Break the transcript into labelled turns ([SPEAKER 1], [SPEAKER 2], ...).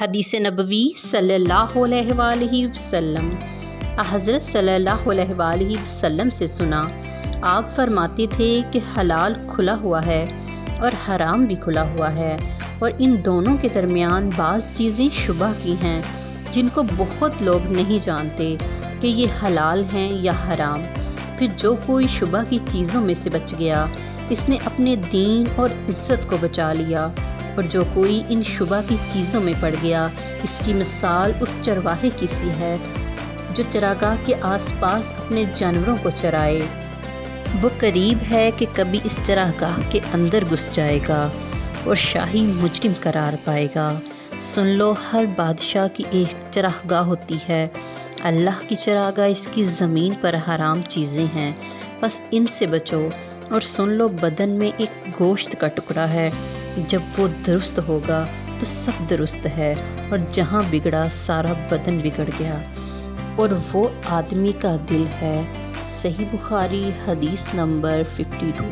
[SPEAKER 1] حدیث نبوی صلی اللہ علیہ وآلہ وسلم۔ حضرت صلی اللہ علیہ وآلہ وسلم سے سنا، آپ فرماتے تھے کہ حلال کھلا ہوا ہے اور حرام بھی کھلا ہوا ہے، اور ان دونوں کے درمیان بعض چیزیں شبہ کی ہیں جن کو بہت لوگ نہیں جانتے کہ یہ حلال ہیں یا حرام۔ پھر جو کوئی شبہ کی چیزوں میں سے بچ گیا، اس نے اپنے دین اور عزت کو بچا لیا، اور جو کوئی ان شبہ کی چیزوں میں پڑ گیا، اس کی مثال اس چرواہے کی سی ہے جو چراگاہ کے آس پاس اپنے جانوروں کو چرائے۔ وہ قریب ہے کہ کبھی اس چراگاہ کے اندر گھس جائے گا اور شاہی مجرم قرار پائے گا۔ سن لو، ہر بادشاہ کی ایک چراگاہ ہوتی ہے۔ اللہ کی چراگاہ اس کی زمین پر حرام چیزیں ہیں، بس ان سے بچو۔ اور سن لو، بدن میں ایک گوشت کا ٹکڑا ہے، جب وہ درست ہوگا تو سب درست ہے، اور جہاں بگڑا سارا بدن بگڑ گیا، اور وہ آدمی کا دل ہے۔ صحیح بخاری حدیث نمبر 52۔